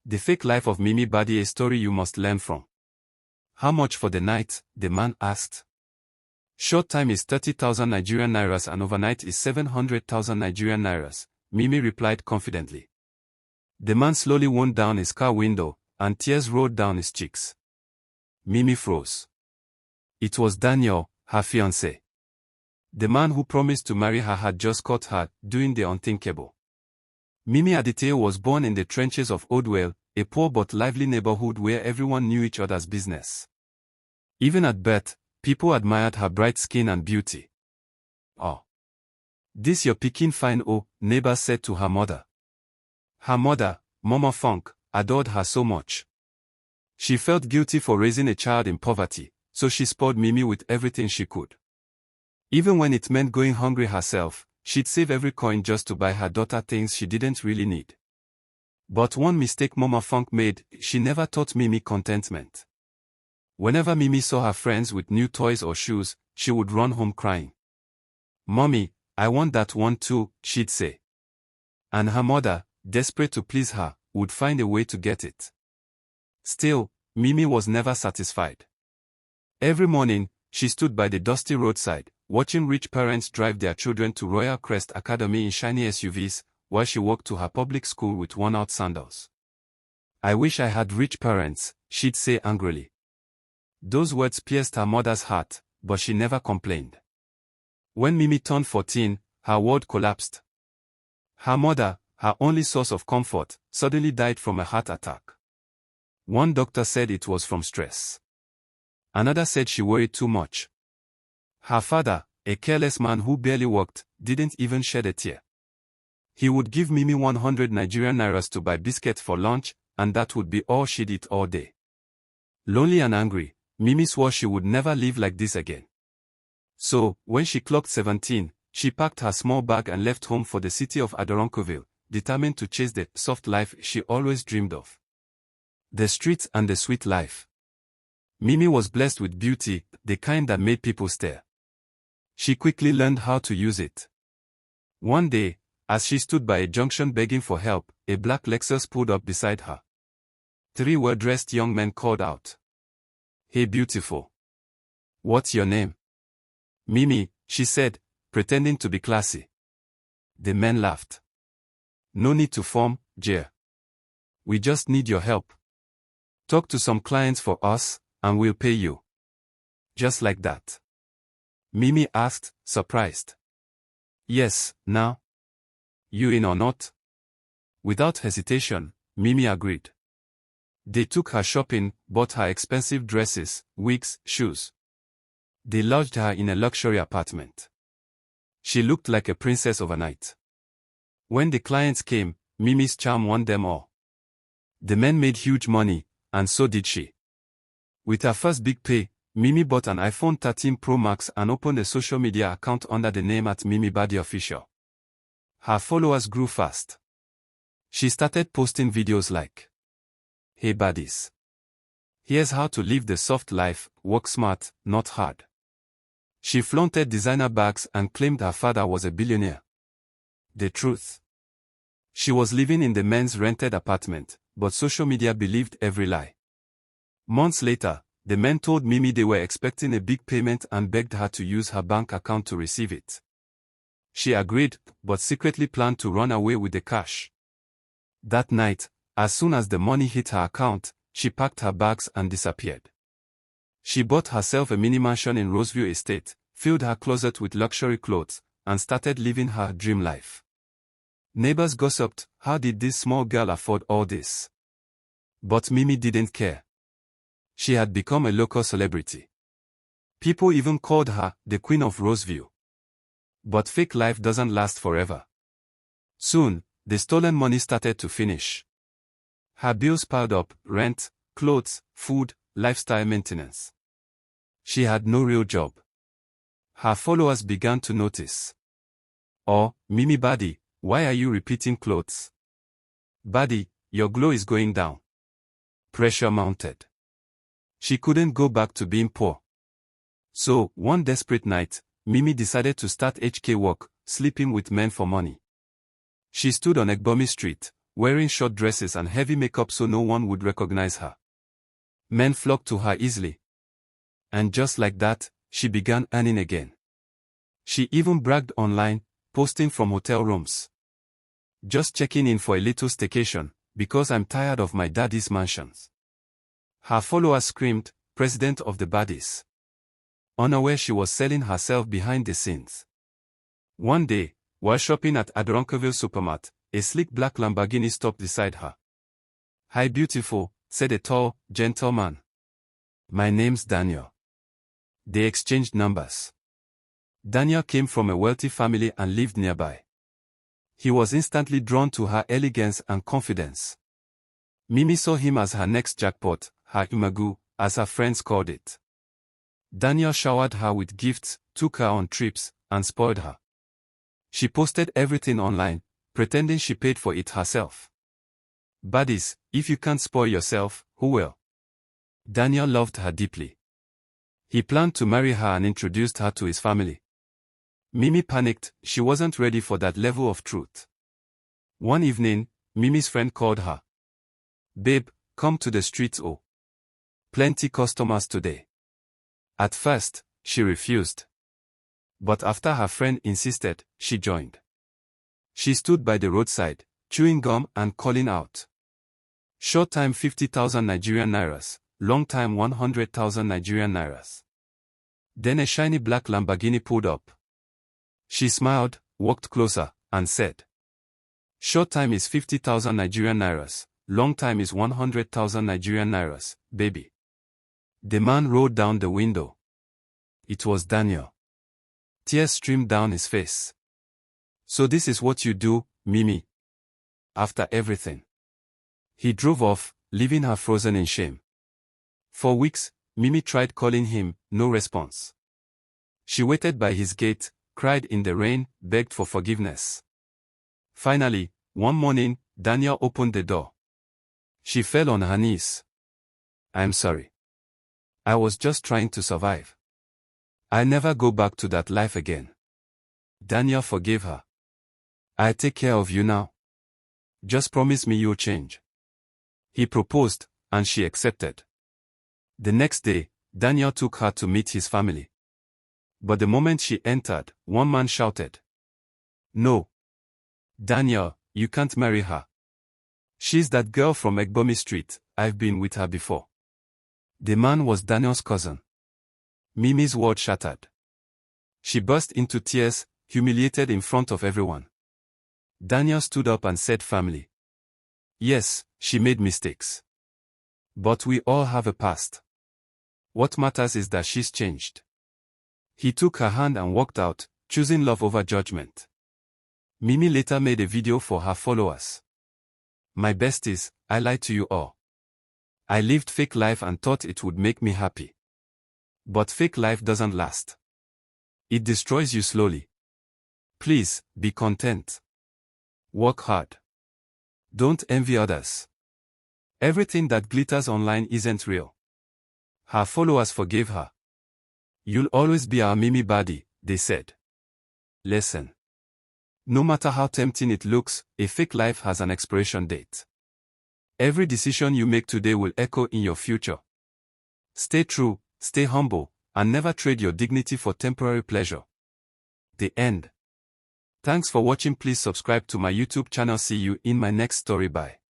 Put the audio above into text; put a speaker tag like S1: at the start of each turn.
S1: The Fake Life of Mimi Badi, a story you must learn from. How much for the night? The man asked. Short time is 30,000 Nigerian nairas and overnight is 700,000 Nigerian nairas, Mimi replied confidently. The man slowly wound down his car window, and tears rolled down his cheeks. Mimi froze. It was Daniel, her fiancé. The man who promised to marry her had just caught her doing the unthinkable. Mimi Aditeo was born in the trenches of Oldwell, a poor but lively neighborhood where everyone knew each other's business. Even at birth, people admired her bright skin and beauty. "Oh, this your pikin fine," neighbors said to her mother. Her mother, Mama Funk, adored her so much. She felt guilty for raising a child in poverty, so she spoiled Mimi with everything she could. Even when it meant going hungry herself, she'd save every coin just to buy her daughter things she didn't really need. But one mistake Mama Funk made, she never taught Mimi contentment. Whenever Mimi saw her friends with new toys or shoes, she would run home crying. "Mommy, I want that one too," she'd say. And her mother, desperate to please her, would find a way to get it. Still, Mimi was never satisfied. Every morning, she stood by the dusty roadside, watching rich parents drive their children to Royal Crest Academy in shiny SUVs, while she walked to her public school with worn-out sandals. "I wish I had rich parents," she'd say angrily. Those words pierced her mother's heart, but she never complained. When Mimi turned 14, her world collapsed. Her mother, her only source of comfort, suddenly died from a heart attack. One doctor said it was from stress. Another said she worried too much. Her father, a careless man who barely worked, didn't even shed a tear. He would give Mimi 100 Nigerian nairas to buy biscuits for lunch, and that would be all she'd eat all day. Lonely and angry, Mimi swore she would never live like this again. So, when she clocked 17, she packed her small bag and left home for the city of Adoronkoville, determined to chase the soft life she always dreamed of. The streets and the sweet life. Mimi was blessed with beauty, the kind that made people stare. She quickly learned how to use it. One day, as she stood by a junction begging for help, a black Lexus pulled up beside her. 3 well-dressed young men called out, "Hey beautiful. What's your name?" "Mimi," she said, pretending to be classy. The men laughed. "No need to form, dear. We just need your help. Talk to some clients for us, and we'll pay you." Just like that. Mimi asked, surprised. "Yes, now? You in or not?" Without hesitation, Mimi agreed. They took her shopping, bought her expensive dresses, wigs, shoes. They lodged her in a luxury apartment. She looked like a princess overnight. When the clients came, Mimi's charm won them all. The men made huge money, and so did she. With her first big pay, Mimi bought an iPhone 13 Pro Max and opened a social media account under the name @MimiBadiOfficial. Her followers grew fast. She started posting videos like, "Hey buddies. Here's how to live the soft life, work smart, not hard." She flaunted designer bags and claimed her father was a billionaire. The truth. She was living in the men's rented apartment, but social media believed every lie. Months later, the men told Mimi they were expecting a big payment and begged her to use her bank account to receive it. She agreed, but secretly planned to run away with the cash. That night, as soon as the money hit her account, she packed her bags and disappeared. She bought herself a mini mansion in Roseview Estate, filled her closet with luxury clothes, and started living her dream life. Neighbors gossiped, how did this small girl afford all this? But Mimi didn't care. She had become a local celebrity. People even called her the Queen of Roseview. But fake life doesn't last forever. Soon, the stolen money started to finish. Her bills piled up: rent, clothes, food, lifestyle maintenance. She had no real job. Her followers began to notice. "Oh, Mimi Badi, why are you repeating clothes? Badi, your glow is going down." Pressure mounted. She couldn't go back to being poor. So, one desperate night, Mimi decided to start HK work, sleeping with men for money. She stood on Egbomi Street, wearing short dresses and heavy makeup so no one would recognize her. Men flocked to her easily. And just like that, she began earning again. She even bragged online, posting from hotel rooms. Just checking in for a little staycation, because I'm tired of my daddy's mansions. Her followers screamed, "President of the baddies." Unaware she was selling herself behind the scenes. One day, while shopping at Adronkerville Supermart, a sleek black Lamborghini stopped beside her. "Hi beautiful," said a tall, gentle man. "My name's Daniel." They exchanged numbers. Daniel came from a wealthy family and lived nearby. He was instantly drawn to her elegance and confidence. Mimi saw him as her next jackpot, her imagu, as her friends called it. Daniel showered her with gifts, took her on trips, and spoiled her. She posted everything online, pretending she paid for it herself. Baddies, if you can't spoil yourself, who will? Daniel loved her deeply. He planned to marry her and introduced her to his family. Mimi panicked, she wasn't ready for that level of truth. One evening, Mimi's friend called her. "Babe, come to the streets, oh. Plenty customers today." At first, she refused. But after her friend insisted, she joined. She stood by the roadside, chewing gum and calling out. Short time 50,000 Nigerian nairas, long time 100,000 Nigerian nairas. Then a shiny black Lamborghini pulled up. She smiled, walked closer, and said, "Short time is 50,000 Nigerian nairas, long time is 100,000 Nigerian nairas, baby." The man rolled down the window. It was Daniel. Tears streamed down his face. "So this is what you do, Mimi? After everything." He drove off, leaving her frozen in shame. For weeks, Mimi tried calling him, no response. She waited by his gate, cried in the rain, begged for forgiveness. Finally, one morning, Daniel opened the door. She fell on her knees. "I'm sorry. I was just trying to survive. I'll never go back to that life again." Daniel forgave her. "I'll take care of you now. Just promise me you'll change." He proposed, and she accepted. The next day, Daniel took her to meet his family. But the moment she entered, one man shouted, "No. Daniel, you can't marry her. She's that girl from Egbomi Street, I've been with her before." The man was Daniel's cousin. Mimi's world shattered. She burst into tears, humiliated in front of everyone. Daniel stood up and said firmly, "Yes, she made mistakes. But we all have a past. What matters is that she's changed." He took her hand and walked out, choosing love over judgment. Mimi later made a video for her followers. "My besties, I lied to you all. I lived fake life and thought it would make me happy. But fake life doesn't last. It destroys you slowly. Please, be content. Work hard. Don't envy others. Everything that glitters online isn't real." Her followers forgave her. "You'll always be our Mimi baddie," they said. Listen. No matter how tempting it looks, a fake life has an expiration date. Every decision you make today will echo in your future. Stay true, stay humble, and never trade your dignity for temporary pleasure. The end. Thanks for watching. Please subscribe to my YouTube channel. See you in my next story. Bye.